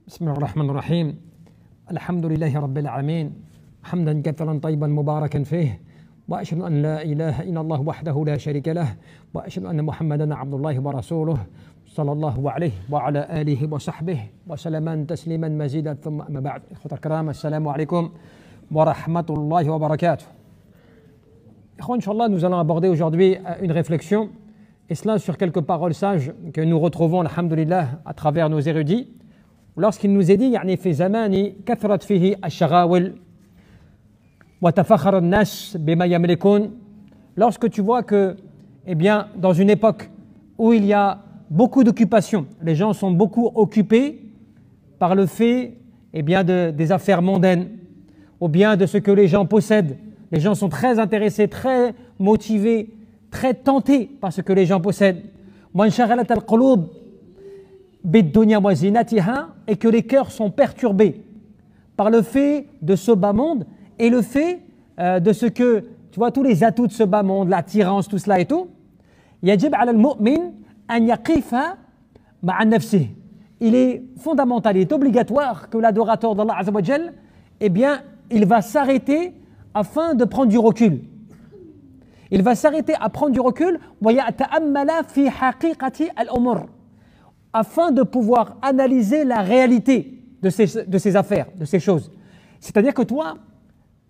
بسم الله الرحمن الرحيم. الحمد لله رب العالمين حمدا كثيرا طيبا مباركا فيه، وأشهد أن لا إله إلا الله وحده لا شريك له، وأشهد أن محمدا عبد الله ورسوله صلى الله عليه وعلى آله وصحبه وسلم تسليما مزيدا. ثم أما بعد، إخوة الكرام، السلام عليكم ورحمة الله وبركاته. Inch'Allah, nous allons aborder aujourd'hui une réflexion, et cela sur quelques paroles sages que nous retrouvons, alhamdulillah, à travers nos érudits, lorsqu'il nous est dit يعني في زمان كثرت فيه الشغاول وتفخر الناس بما يملكون. Lorsque tu vois que, eh bien, dans une époque où il y a beaucoup d'occupations, les gens sont beaucoup occupés par le fait, eh bien, des affaires mondaines, ou bien de ce que les gens possèdent. Les gens sont très intéressés, très motivés, très tentés par ce que les gens possèdent. Et que les cœurs sont perturbés par le fait de ce bas monde et le fait de ce que, tu vois, tous les atouts de ce bas monde, l'attirance, tout cela et tout. Il est fondamental, il est obligatoire que l'adorateur d'Allah Azza wa Jal, eh bien, il va s'arrêter afin de prendre du recul. Il va s'arrêter à prendre du recul afin de pouvoir analyser la réalité de ces affaires, de ces choses. C'est-à-dire que toi,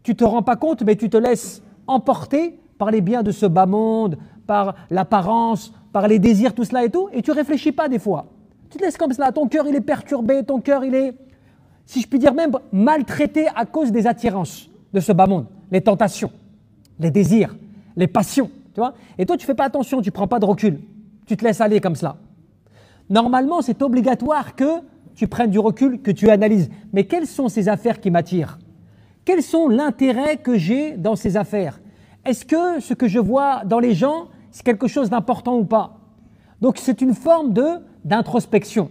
tu ne te rends pas compte, mais tu te laisses emporter par les biens de ce bas monde, par l'apparence, par les désirs, tout cela et tout, et tu ne réfléchis pas des fois. Tu te laisses comme cela, ton cœur il est perturbé, ton cœur il est, si je puis dire même, maltraité à cause des attirances de ce bas monde, les tentations, les désirs, les passions, tu vois. Et toi, tu ne fais pas attention, tu ne prends pas de recul, tu te laisses aller comme cela. Normalement, c'est obligatoire que tu prennes du recul, que tu analyses. Mais quelles sont ces affaires qui m'attirent? Quels sont l'intérêt que j'ai dans ces affaires? Est-ce que ce que je vois dans les gens, c'est quelque chose d'important ou pas? Donc, c'est une forme d'introspection.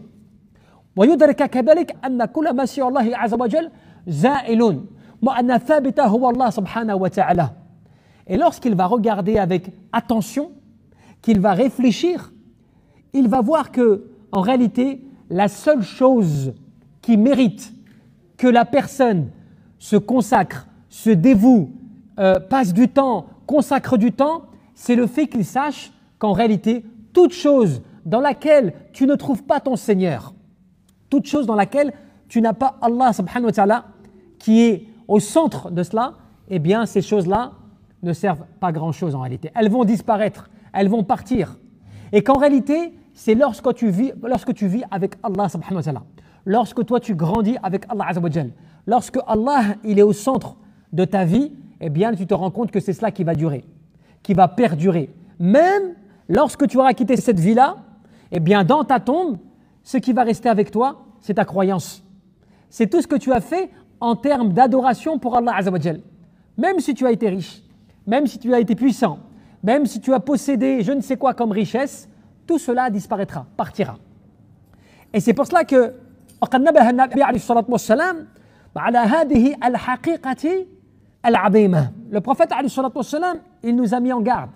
Et lorsqu'il va regarder avec attention, qu'il va réfléchir, il va voir que, en réalité, la seule chose qui mérite que la personne se consacre, se dévoue, passe du temps, consacre du temps, c'est le fait qu'il sache qu'en réalité, toute chose dans laquelle tu ne trouves pas ton Seigneur, toute chose dans laquelle tu n'as pas Allah subhanahu wa ta'ala qui est au centre de cela, eh bien ces choses-là ne servent pas grand-chose en réalité. Elles vont disparaître, elles vont partir. Et qu'en réalité, c'est lorsque tu vis avec Allah subhanahu wa ta'ala, lorsque toi tu grandis avec Allah azza wa jal, lorsque Allah il est au centre de ta vie, eh bien tu te rends compte que c'est cela qui va durer, qui va perdurer. Même lorsque tu auras quitté cette vie-là, eh bien dans ta tombe, ce qui va rester avec toi, c'est ta croyance. C'est tout ce que tu as fait en termes d'adoration pour Allah azza wa jal. Même si tu as été riche, même si tu as été puissant, même si tu as possédé je ne sais quoi comme richesse, tout cela disparaîtra, partira. Et c'est pour cela que le prophète, il nous a mis en garde.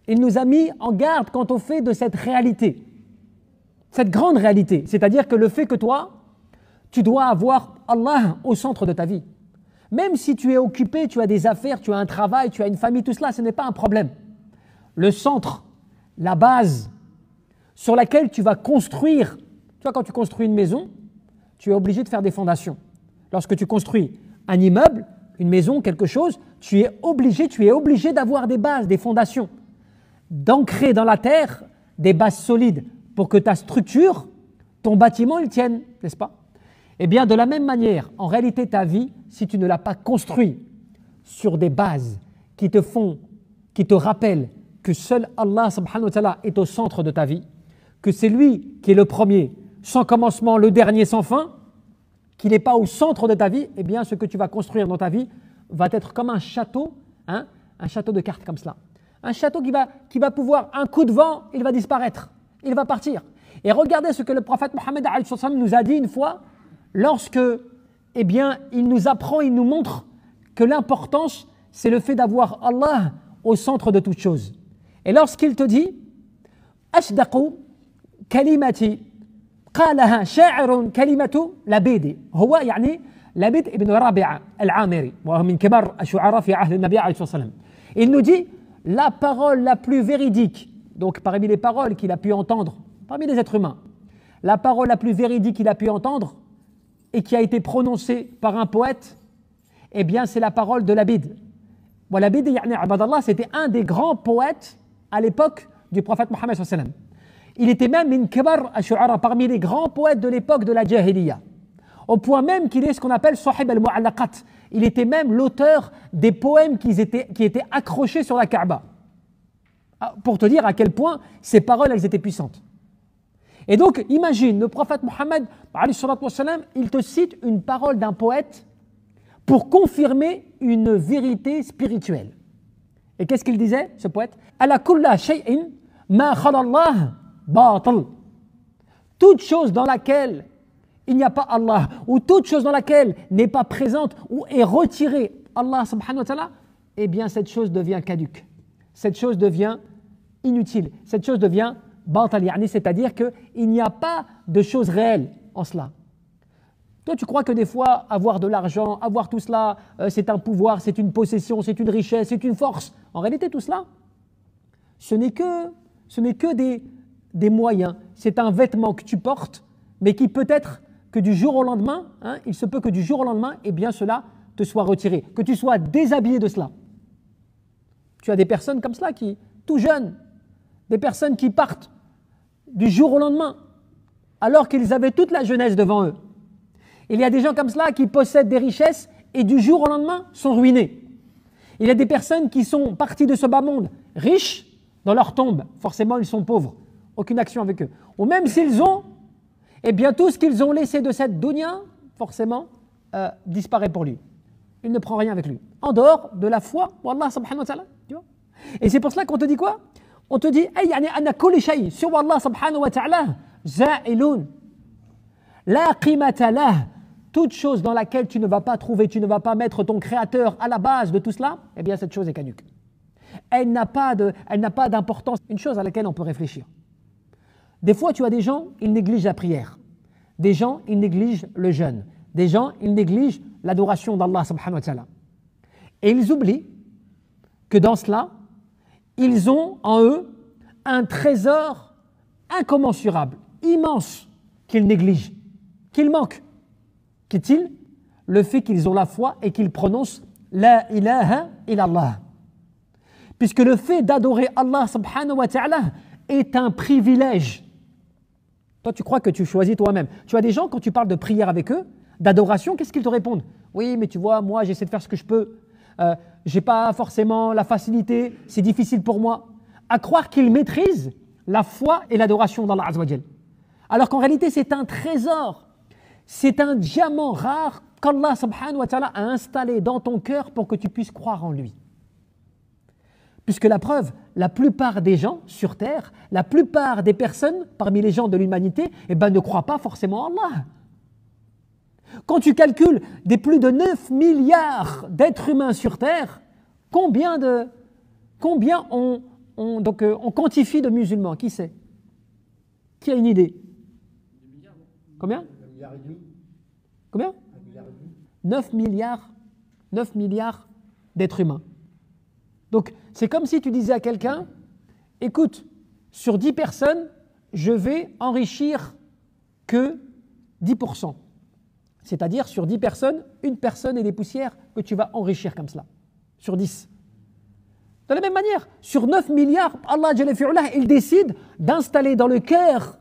Il nous a mis en garde quant au fait de cette réalité, cette grande réalité. C'est-à-dire que le fait que toi, tu dois avoir Allah au centre de ta vie. Même si tu es occupé, tu as des affaires, tu as un travail, tu as une famille, tout cela, ce n'est pas un problème. Le centre, la base sur laquelle tu vas construire. Tu vois, quand tu construis une maison, tu es obligé de faire des fondations. Lorsque tu construis un immeuble, une maison, quelque chose, tu es obligé d'avoir des bases, des fondations, d'ancrer dans la terre des bases solides pour que ta structure, ton bâtiment, il tienne, n'est-ce pas? Eh bien, de la même manière, en réalité, ta vie, si tu ne l'as pas construit sur des bases qui te rappellent que seul Allah subhanahu wa ta'ala est au centre de ta vie, que c'est lui qui est le premier, sans commencement, le dernier sans fin, qu'il n'est pas au centre de ta vie, eh bien ce que tu vas construire dans ta vie va être comme un château, hein, un château de cartes comme cela. Un château qui va pouvoir, un coup de vent, il va disparaître, il va partir. Et regardez ce que le prophète Mohammed nous a dit une fois, lorsque, eh bien, il nous apprend, il nous montre que l'importance, c'est le fait d'avoir Allah au centre de toute chose. Et lorsqu'il te dit « Ashdaqu kalimati قالها شاعر كلمة لبيد هو يعني لبيد ibn Rabi'a al-Amiri وهو من كبار الشعراء في عهد النبي عليه الصلاة والسلام. Il nous dit la parole la plus véridique, donc parmi les paroles qu'il a pu entendre, parmi les êtres humains, la parole la plus véridique qu'il a pu entendre et qui a été prononcée par un poète, eh bien c'est la parole de Labid. Bon, Labid, c'était un des grands poètes à l'époque du prophète Mohammed sallallahu alayhi wa sallam. Il était même min kibar al-shu'ara, parmi les grands poètes de l'époque de la Jahiliya. Au point même qu'il est ce qu'on appelle Sahib al-Mu'allaqat. Il était même l'auteur des poèmes qui étaient accrochés sur la Kaaba. Pour te dire à quel point ces paroles, elles étaient puissantes. Et donc, imagine, le prophète Mohammed, il te cite une parole d'un poète pour confirmer une vérité spirituelle. Et qu'est-ce qu'il disait, ce poète? Ala kulla shay'in ma khala Allah batil. Toute chose dans laquelle il n'y a pas Allah, ou toute chose dans laquelle n'est pas présente ou est retirée Allah subhanahu wa ta'ala, eh bien cette chose devient caduque. Cette chose devient inutile. Cette chose devient batil, c'est-à-dire qu'il n'y a pas de choses réelles en cela. Toi, tu crois que des fois, avoir de l'argent, avoir tout cela, c'est un pouvoir, c'est une possession, c'est une richesse, c'est une force. En réalité, tout cela, ce n'est que des moyens. C'est un vêtement que tu portes, mais qui peut-être que du jour au lendemain, il se peut que du jour au lendemain, eh bien cela te soit retiré, que tu sois déshabillé de cela. Tu as des personnes comme cela qui, tout jeunes, des personnes qui partent du jour au lendemain, alors qu'ils avaient toute la jeunesse devant eux. Il y a des gens comme cela qui possèdent des richesses et du jour au lendemain sont ruinés. Il y a des personnes qui sont parties de ce bas monde riches dans leur tombe. Forcément, ils sont pauvres. Aucune action avec eux. Ou même s'ils ont, eh bien tout ce qu'ils ont laissé de cette dunya, forcément, disparaît pour lui. Il ne prend rien avec lui. En dehors de la foi, Wallah subhanahu wa ta'ala. Tu vois. Et c'est pour cela qu'on te dit quoi? On te dit, anna kulli shay sur Allah subhanahu wa ta'ala, za'ilun. La qimata lah. Toute chose dans laquelle tu ne vas pas trouver, tu ne vas pas mettre ton créateur à la base de tout cela, eh bien cette chose est caduque. Elle n'a pas d'importance. Une chose à laquelle on peut réfléchir. Des fois, tu as des gens, ils négligent la prière. Des gens, ils négligent le jeûne. Des gens, ils négligent l'adoration d'Allah subhanahu wa ta'ala. Et ils oublient que dans cela, ils ont en eux un trésor incommensurable, immense, qu'ils négligent, qu'ils manquent. Qu'est-il? Le fait qu'ils ont la foi et qu'ils prononcent La ilaha illallah. Puisque le fait d'adorer Allah subhanahu wa ta'ala est un privilège. Toi, tu crois que tu choisis toi-même. Tu as des gens, quand tu parles de prière avec eux, d'adoration, qu'est-ce qu'ils te répondent? Oui, mais tu vois, moi, j'essaie de faire ce que je peux. J'ai pas forcément la facilité, c'est difficile pour moi. À croire qu'ils maîtrisent la foi et l'adoration d'Allah Azza wa Jal. Alors qu'en réalité, c'est un trésor. C'est un diamant rare qu'Allah subhanahu wa ta'ala a installé dans ton cœur pour que tu puisses croire en lui. Puisque la preuve, la plupart des gens sur terre, la plupart des personnes parmi les gens de l'humanité, eh ben, ne croient pas forcément en Allah. Quand tu calcules des plus de 9 milliards d'êtres humains sur terre, combien on quantifie de musulmans? Qui sait? Qui a une idée? Combien? Combien? 9 milliards d'êtres humains. Donc, c'est comme si tu disais à quelqu'un, écoute, sur 10 personnes, je vais enrichir que 10%. C'est-à-dire, sur 10 personnes, une personne et des poussières que tu vas enrichir comme cela. Sur 10. De la même manière, sur 9 milliards, Allah Jalla fi'ula, il décide d'installer dans le cœur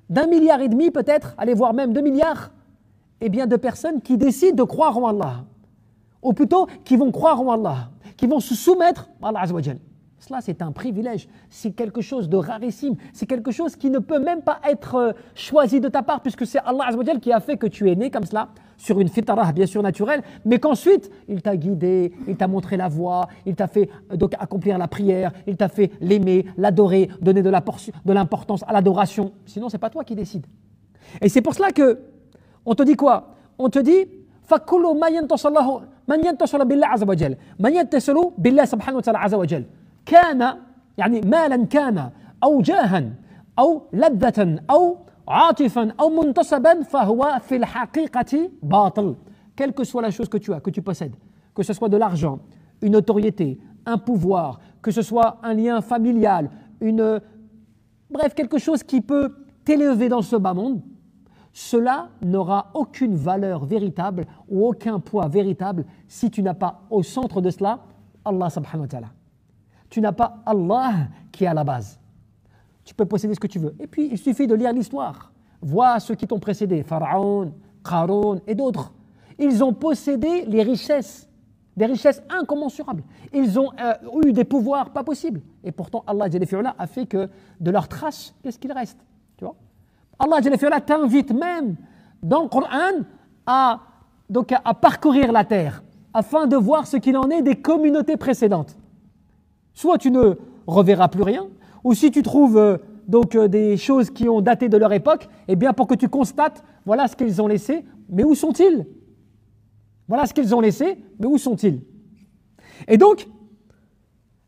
d'1,5 milliard peut-être, allez voir même 2 milliards, eh bien de personnes qui décident de croire en Allah. Ou plutôt, qui vont croire en Allah, qui vont se soumettre à Allah Azza wa Jal. Cela, c'est un privilège, c'est quelque chose de rarissime, c'est quelque chose qui ne peut même pas être choisi de ta part, puisque c'est Allah Azza wa Jal qui a fait que tu es né comme cela, sur une fitrah bien sûr naturelle, mais qu'ensuite, il t'a guidé, il t'a montré la voie, il t'a fait donc accomplir la prière, il t'a fait l'aimer, l'adorer, donner de l'importance à l'adoration. Sinon, c'est pas toi qui décides. Et c'est pour cela que on te dit quoi? On te dit فَكُلُّ مَنْ يَنْتَصِلُ بِاللَّهِ عَزَّ وَجَلَّ مَنْ يَنْتَصِلُ بِاللَّهِ سبحانه وتعالى عز وجل كان يعني مالا كان أو جاها أو لذة أو عاطفا أو منتصبا فهو في الحقيقة باطل. Quelle que soit la chose que tu as, que tu possèdes, que ce soit de l'argent, une autorité, un pouvoir, que ce soit un lien familial, bref, quelque chose qui peut t'élever dans ce bas monde, cela n'aura aucune valeur véritable ou aucun poids véritable si tu n'as pas au centre de cela Allah subhanahu wa ta'ala. Tu n'as pas Allah qui est à la base. Tu peux posséder ce que tu veux. Et puis, il suffit de lire l'histoire. Vois ceux qui t'ont précédé, Pharaon, Qaroun et d'autres. Ils ont possédé les richesses, des richesses incommensurables. Ils ont eu des pouvoirs pas possibles. Et pourtant, Allah a fait que de leurs traces, qu'est-ce qu'il reste? Tu vois? Allah t'invite même dans le Coran à parcourir la terre afin de voir ce qu'il en est des communautés précédentes. Soit tu ne reverras plus rien, ou si tu trouves des choses qui ont daté de leur époque, eh bien pour que tu constates, voilà ce qu'ils ont laissé, mais où sont-ils? Voilà ce qu'ils ont laissé, mais où sont-ils? Et donc,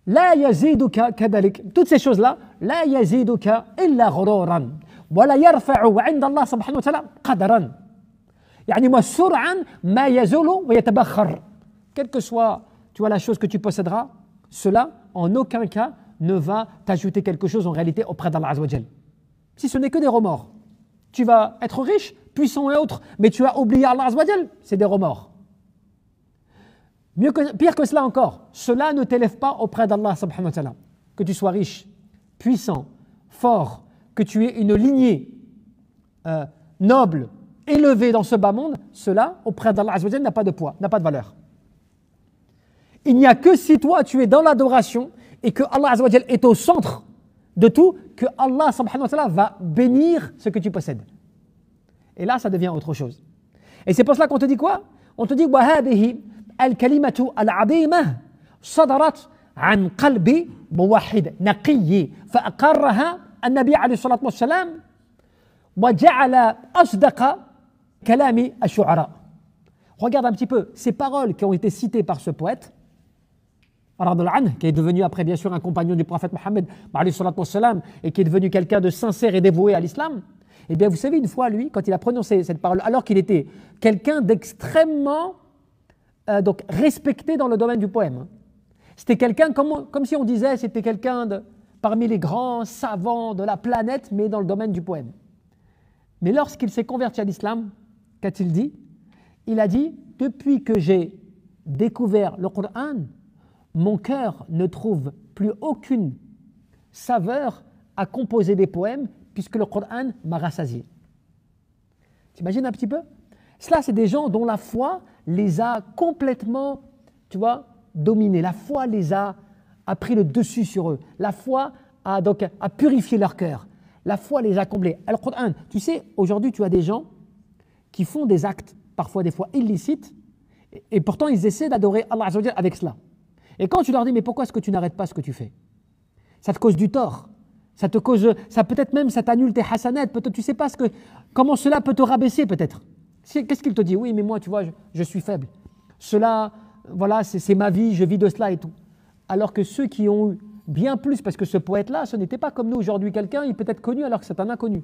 la yaziduka kadalik, toutes ces choses-là, la yaziduka illa ghururan, wa la yarfa'u 'inda Allah subhanahu wa ta'ala qadran. Yani ma sur'an ma yazulu wa yatabakhkhar. Quelle que soit, tu vois, la chose que tu posséderas, cela en aucun cas ne va t'ajouter quelque chose en réalité auprès d'Allah Azza wa Jal. Si ce n'est que des remords. Tu vas être riche, puissant et autres, mais tu as oublié Allah Azza wa Jal, c'est des remords. Pire que cela encore, cela ne t'élève pas auprès d'Allah subhanahu wa ta'ala. Que tu sois riche, puissant, fort, que tu aies une lignée noble, élevée dans ce bas monde, cela auprès d'Allah Azza wa Jal n'a pas de poids, n'a pas de valeur. Il n'y a que si toi tu es dans l'adoration et que Allah Azza wa Jal est au centre de tout, que Allah subhanahu wa ta'ala va bénir ce que tu possèdes. Et là, ça devient autre chose. Et c'est pour cela qu'on te dit quoi? On te dit وَهَذِهِ الكلمة العظيمة صدرت عن قلب موحد نقي فأقرها النبي عليه الصلاة والسلام وجعل أصدق كلام الشعراء. Regarde un petit peu ces paroles qui ont été citées par ce poète, qui est devenu après bien sûr un compagnon du prophète Mohammed et qui est devenu quelqu'un de sincère et dévoué à l'islam. Eh bien vous savez, une fois lui, quand il a prononcé cette parole, alors qu'il était quelqu'un d'extrêmement respecté dans le domaine du poème. C'était quelqu'un, comme si on disait, c'était quelqu'un parmi les grands savants de la planète, mais dans le domaine du poème. Mais lorsqu'il s'est converti à l'islam, qu'a-t-il dit? Il a dit, depuis que j'ai découvert le Coran, mon cœur ne trouve plus aucune saveur à composer des poèmes, puisque le Coran m'a rassasié. T'imagines un petit peu? Cela, c'est des gens dont la foi les a complètement, tu vois, dominés. La foi les a pris le dessus sur eux. La foi a purifié leur cœur. La foi les a comblés. Alors, Coran, tu sais, aujourd'hui, tu as des gens qui font des actes, parfois des fois illicites, et pourtant ils essaient d'adorer Allah Azza wa Jalla avec cela. Et quand tu leur dis, mais pourquoi est-ce que tu n'arrêtes pas ce que tu fais? Ça te cause du tort. Ça peut-être même, ça t'annule tes hasanats. Peut-être, tu ne sais pas comment cela peut te rabaisser peut-être. Qu'est-ce qu'il te dit? Oui, mais moi, tu vois, je suis faible. Cela, voilà, c'est ma vie, je vis de cela et tout. Alors que ceux qui ont eu bien plus, parce que ce poète-là, ce n'était pas comme nous aujourd'hui, quelqu'un, il peut être connu alors que c'est un inconnu.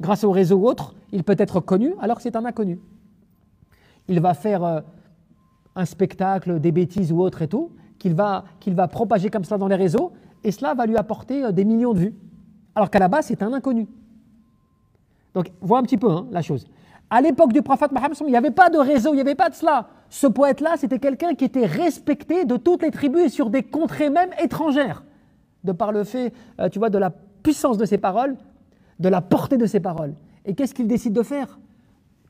Grâce au réseau ou autre, il peut être connu alors que c'est un inconnu. Il va faire un spectacle, des bêtises ou autre et tout, qu'il va propager comme cela dans les réseaux, et cela va lui apporter des millions de vues. Alors qu'à la base, c'est un inconnu. Donc, vois un petit peu la chose. À l'époque du prophète Mohammed, il n'y avait pas de réseau, il n'y avait pas de cela. Ce poète-là, c'était quelqu'un qui était respecté de toutes les tribus et sur des contrées même étrangères, de par le fait, tu vois, de la puissance de ses paroles, de la portée de ses paroles. Et qu'est-ce qu'il décide de faire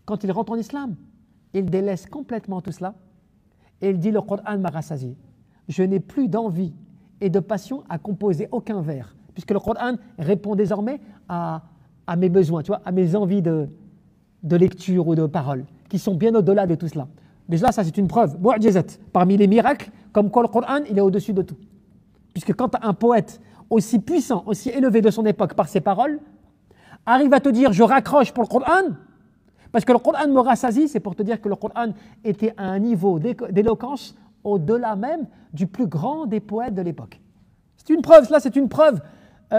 quand il rentre en islam? Il délaisse complètement tout cela et il dit, le Coran m'a rassasié. Je n'ai plus d'envie et de passion à composer aucun vers, puisque le Coran répond désormais à mes besoins, tu vois, à mes envies de lecture ou de parole, qui sont bien au-delà de tout cela. Déjà, ça c'est une preuve, mu'jizat, parmi les miracles, comme quoi le Coran, il est au-dessus de tout. Puisque quand un poète aussi puissant, aussi élevé de son époque par ses paroles, arrive à te dire, je raccroche pour le Coran, parce que le Coran me rassasie, c'est pour te dire que le Coran était à un niveau d'éloquence au-delà même du plus grand des poètes de l'époque. C'est une preuve, cela c'est une preuve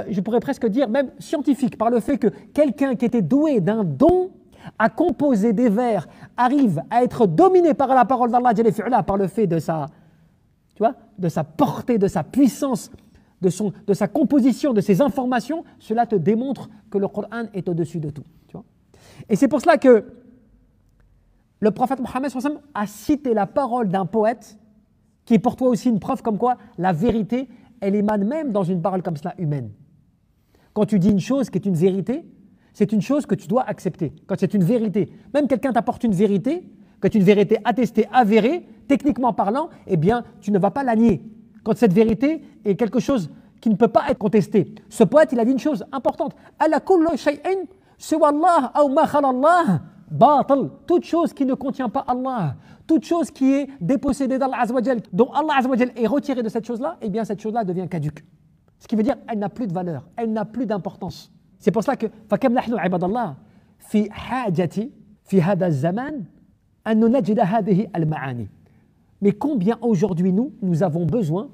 je pourrais presque dire même scientifique, par le fait que quelqu'un qui était doué d'un don à composer des vers arrive à être dominé par la parole d'Allah par le fait de sa, tu vois, de sa portée, de sa puissance, de sa composition, de ses informations, cela te démontre que le Coran est au-dessus de tout. Tu vois. Et c'est pour cela que le prophète Mohammed a cité la parole d'un poète qui est pour toi aussi une preuve comme quoi la vérité, elle émane même dans une parole comme cela humaine. Quand tu dis une chose qui est une vérité, c'est une chose que tu dois accepter. Quand c'est une vérité, même quelqu'un t'apporte une vérité, que c'est une vérité attestée, avérée, techniquement parlant, eh bien, tu ne vas pas la nier. Quand cette vérité est quelque chose qui ne peut pas être contesté. Ce poète, il a dit une chose importante. Ala kullu shay'in siwa Allah aw ma khala Allah batil. Toute chose qui ne contient pas Allah, toute chose qui est dépossédée d'Allah Azza wa Jal, dont Allah Azza wa Jal est retiré de cette chose-là, eh bien cette chose-là devient caduque. Ce qui veut dire elle n'a plus de valeur, elle n'a plus d'importance. C'est pour cela que فكم نحن عباد الله في حاجة في هذا الزمان أن نجد هذه المعاني. Mais combien aujourd'hui nous avons besoin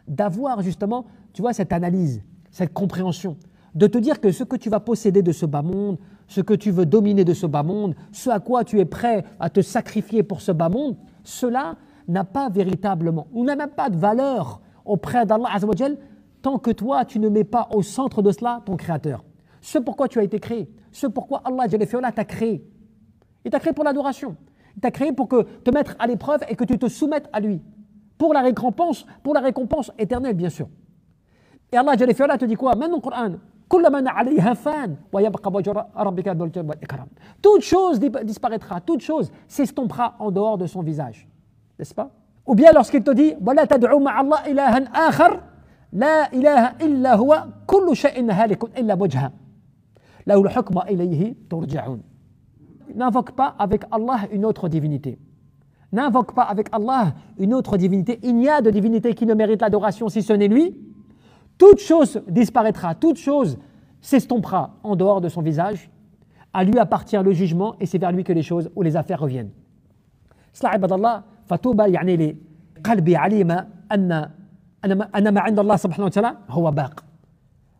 d'avoir justement, tu vois, cette analyse, cette compréhension, de te dire que ce que tu vas posséder de ce bas monde, ce que tu veux dominer de ce bas monde, ce à quoi tu es prêt à te sacrifier pour ce bas monde, cela n'a pas véritablement, ou n'a même pas de valeur auprès d'Allah Azza wa Jal, tant que toi tu ne mets pas au centre de cela ton Créateur. Ce pourquoi tu as été créé, ce pourquoi Allah t'a créé. Il t'a créé pour l'adoration. Il t'a créé pour te mettre à l'épreuve et que tu te soumettes à lui. Pour la récompense éternelle, bien sûr. Et Allah te dit quoi? Maintenant, le Coran. Toute chose disparaîtra, toute chose s'estompera en dehors de son visage. N'est-ce pas? Ou bien lorsqu'il te dit وَلَا تَدْعُوا مَعَ اللَّهِ إِلَهًا آخَرَ لَا إِلَهَ إِلَّا هُوَ كُلُّ شَيْءٍ هَالِكٌ إِلَّا وَجْهَهُ لَهُ الْحُكْمُ وَإِلَيْهِ تُرْجَعُونَ. N'invoque pas avec Allah une autre divinité. N'invoque pas avec Allah une autre divinité. Il n'y a de divinité qui ne mérite l'adoration si ce n'est lui. Toute chose disparaîtra, toute chose s'estompera en dehors de son visage. À lui appartient le jugement et c'est vers lui que les choses ou les affaires reviennent. Cela, ibadallah, fatouba yani li qalbi alima anna ma 'inda Allah subhanahu wa ta'ala huwa baq.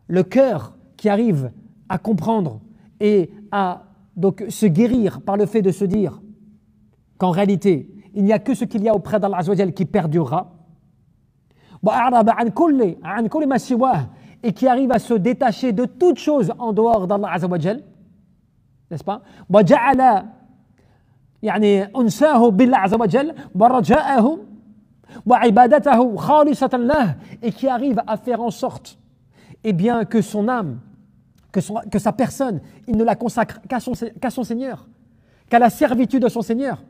Le cœur qui arrive à comprendre et à donc se guérir par le fait de se dire qu'en réalité, il n'y a que ce qu'il y a auprès d'Allah Azza wa Jal qui perdurera, et qui arrive à se détacher de toute chose en dehors d'Allah Azza wa Jal, n'est-ce pas? يعني أنساه بالله عز وجل ورجاءه وعبادته خالصة له, et qui arrive à faire en sorte eh bien, que son âme, que sa personne, il ne la consacre qu'à son Seigneur, qu'à la servitude de son Seigneur.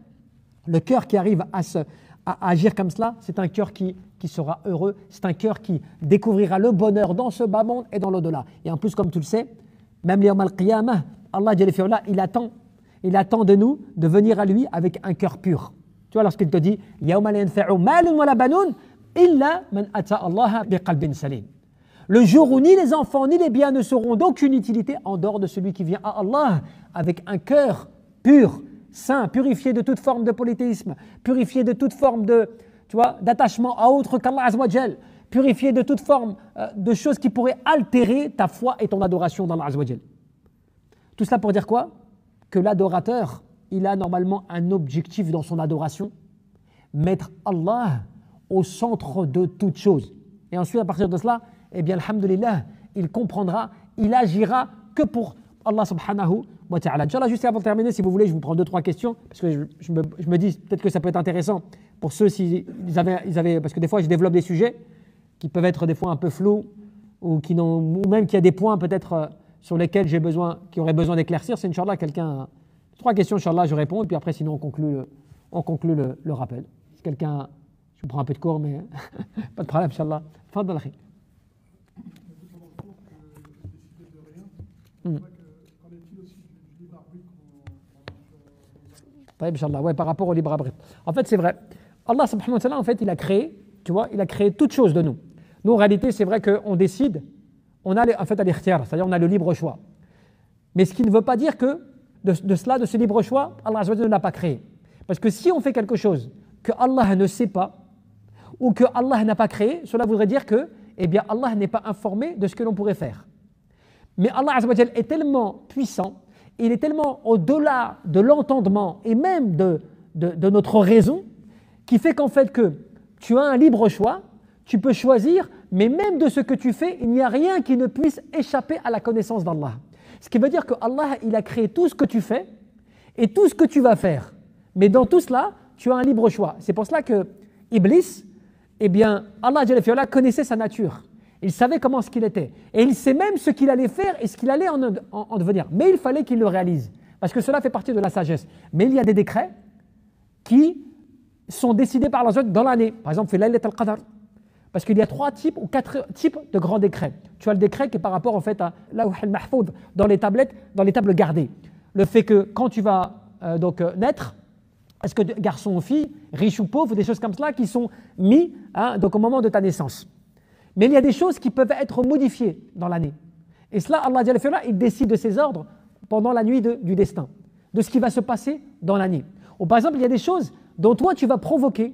Le cœur qui arrive à agir comme cela, c'est un cœur qui sera heureux, c'est un cœur qui découvrira le bonheur dans ce bas monde et dans l'au-delà. Et en plus, comme tu le sais, même Yawm al-Qiyamah, Allah il attend de nous de venir à lui avec un cœur pur. Tu vois, lorsqu'il te dit Yawma la yanfa'u malun wa la banun illa man ata Allah biqalbin salim. Le jour où ni les enfants ni les biens ne seront d'aucune utilité en dehors de celui qui vient à Allah avec un cœur pur, saint, purifié de toute forme de polythéisme, purifié de toute forme d'attachement à autre qu'Allah Azza wa Jal, purifié de toute forme de choses qui pourraient altérer ta foi et ton adoration d'Allah Azza wa Jal. Tout cela pour dire quoi? Que l'adorateur, il a normalement un objectif dans son adoration, mettre Allah au centre de toute chose. Et ensuite, à partir de cela, eh bien, alhamdulillah, il comprendra, il agira que pour Allah subhanahu wa ta'ala. Inch'Allah, juste avant de terminer, si vous voulez, je vous prends 2-3 questions, parce que je me dis peut-être que ça peut être intéressant pour ceux s'ils avaient, parce que des fois, je développe des sujets qui peuvent être des fois un peu flous, ou même qu'il y a des points peut-être sur lesquels qui auraient besoin d'éclaircir. C'est Inch'Allah quelqu'un. 3 questions, Inch'Allah, je réponds, et puis après, sinon, on conclut le rappel. Si quelqu'un. Je vous prends un peu de cours, mais pas de problème, Inch'Allah. Fadal akhi. Ouais, par rapport au libre arbitre. En fait, c'est vrai. Allah subhanahu wa ta'ala, en fait, il a créé toute chose de nous. Nous, en réalité, c'est vrai qu'on décide, on a en fait al-ikhtiyar, c'est-à-dire on a le libre choix. Mais ce qui ne veut pas dire que de ce libre choix, Allah azza wa jalla ne l'a pas créé. Parce que si on fait quelque chose que Allah ne sait pas, ou que Allah n'a pas créé, cela voudrait dire que, eh bien Allah n'est pas informé de ce que l'on pourrait faire. Mais Allah Azza wa Jal est tellement puissant, il est tellement au-delà de l'entendement et même de notre raison, qui fait qu'en fait que tu as un libre choix, tu peux choisir, mais même de ce que tu fais, il n'y a rien qui ne puisse échapper à la connaissance d'Allah. Ce qui veut dire que Allah, il a créé tout ce que tu fais et tout ce que tu vas faire. Mais dans tout cela, tu as un libre choix. C'est pour cela que Iblis, eh bien, Allah Jalla fi'ala connaissait sa nature. Il savait comment ce qu'il était. Et il sait même ce qu'il allait faire et ce qu'il allait en devenir. Mais il fallait qu'il le réalise. Parce que cela fait partie de la sagesse. Mais il y a des décrets qui sont décidés par Allah dans l'année. Par exemple, Laylat al-Qadr. Parce qu'il y a 3 types ou 4 types de grands décrets. Tu as le décret qui est par rapport en fait à Lawh al-Mahfoud, dans les tablettes, dans les tables gardées. Le fait que quand tu vas naître, est-ce que garçon ou fille, riche ou pauvre, des choses comme cela qui sont mis donc au moment de ta naissance. Mais il y a des choses qui peuvent être modifiées dans l'année. Et cela, Allah Jalla fi'ala, il décide de ses ordres pendant la nuit du destin, de ce qui va se passer dans l'année. Ou par exemple, il y a des choses dont toi tu vas provoquer,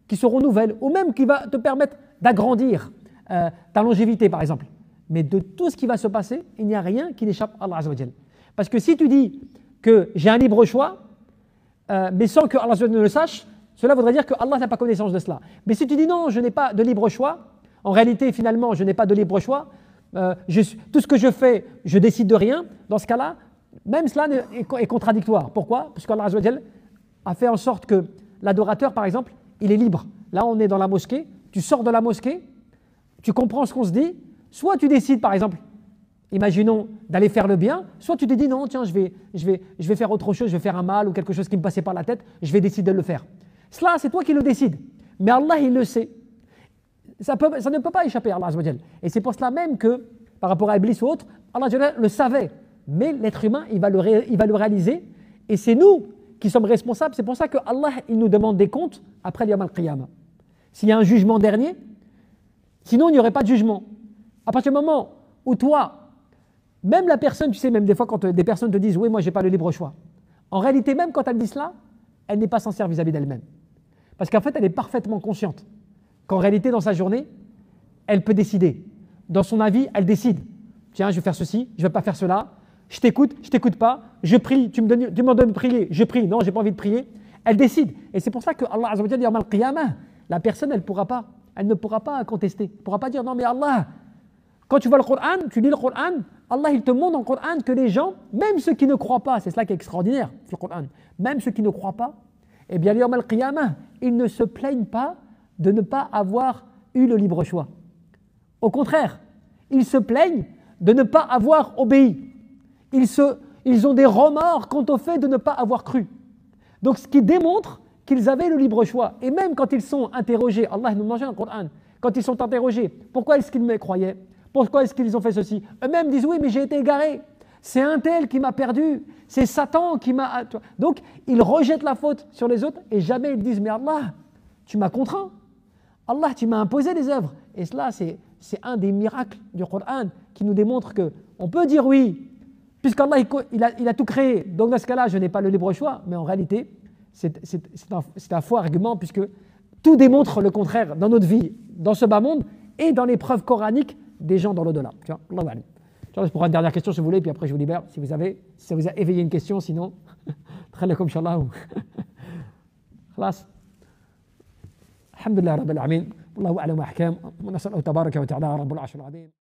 qui seront nouvelles, ou même qui va te permettre d'agrandir ta longévité, par exemple. Mais de tout ce qui va se passer, il n'y a rien qui n'échappe à Allah Azza wa Jalla. Parce que si tu dis que j'ai un libre choix, mais sans que Allah ne le sache, cela voudrait dire que Allah n'a pas connaissance de cela. Mais si tu dis non, je n'ai pas de libre choix, en réalité, finalement, je n'ai pas de libre choix, tout ce que je fais, je décide de rien, dans ce cas-là, même cela est contradictoire. Pourquoi? Parce qu'Allah Azza wa Jalla a fait en sorte que l'adorateur, par exemple, il est libre. Là, on est dans la mosquée, tu sors de la mosquée, tu comprends ce qu'on se dit, soit tu décides, par exemple, imaginons, d'aller faire le bien, soit tu te dis non, tiens, je vais faire autre chose, je vais faire un mal ou quelque chose qui me passait par la tête, je vais décider de le faire. Cela, c'est toi qui le décides. Mais Allah, il le sait. Ça ne peut pas échapper à Allah Azza wa Jalla. Et c'est pour cela même que, par rapport à Iblis ou autre, Allah Azza wa Jalla le savait. Mais l'être humain, il va le réaliser. Et c'est nous qui sommes responsables. C'est pour ça que Allah, il nous demande des comptes après l'Yawm al-Qiyamah. S'il y a un jugement dernier, sinon il n'y aurait pas de jugement. À partir du moment où toi, même la personne, tu sais, même des fois quand des personnes te disent oui, moi j'ai pas le libre choix. En réalité, même quand elle dit cela, elle n'est pas sincère vis-à-vis d'elle-même. Parce qu'en fait, elle est parfaitement consciente qu'en réalité, dans sa journée, elle peut décider. Dans son avis, elle décide. Tiens, je vais faire ceci, je ne vais pas faire cela. Je t'écoute pas. Je prie, tu me demandes de prier, je prie. Non, j'ai pas envie de prier. Elle décide. Et c'est pour ça que Allah Azza wa Jalla, Yawm al-Qiyamah, la personne, elle ne pourra pas contester. Elle ne pourra pas dire non, mais Allah, quand tu vois le Coran, tu lis le Coran, Allah, il te montre dans le Coran que les gens, même ceux qui ne croient pas, c'est cela qui est extraordinaire, le Coran, même ceux qui ne croient pas, eh bien, Yawm al-Qiyamah, ils ne se plaignent pas de ne pas avoir eu le libre choix. Au contraire, ils se plaignent de ne pas avoir obéi. Ils ont des remords quant au fait de ne pas avoir cru. Donc, ce qui démontre qu'ils avaient le libre choix. Et même quand ils sont interrogés, Allah nous mentionne dans le Coran, quand ils sont interrogés, pourquoi est-ce qu'ils me croyaient? Pourquoi est-ce qu'ils ont fait ceci? Eux-mêmes disent oui, mais j'ai été égaré. C'est un tel qui m'a perdu. C'est Satan qui m'a. Donc, ils rejettent la faute sur les autres et jamais ils disent mais Allah, tu m'as contraint. Allah, tu m'as imposé des œuvres. Et cela, c'est un des miracles du Coran qui nous démontre qu'on peut dire oui, puisqu'Allah il a tout créé. Donc dans ce cas-là, je n'ai pas le libre choix. Mais en réalité, c'est un faux argument puisque tout démontre le contraire dans notre vie, dans ce bas monde et dans les preuves coraniques des gens dans l'au-delà. Tu vois, Allah va aller. Je laisse pour une dernière question si vous voulez, puis après je vous libère si ça vous a éveillé une question. Sinon, très bien comme Inch'Allah. خلاص. الحمد لله رب العالمين والله أعلم وأحكام ونسأل الله تبارك وتعالى رب العرش العظيم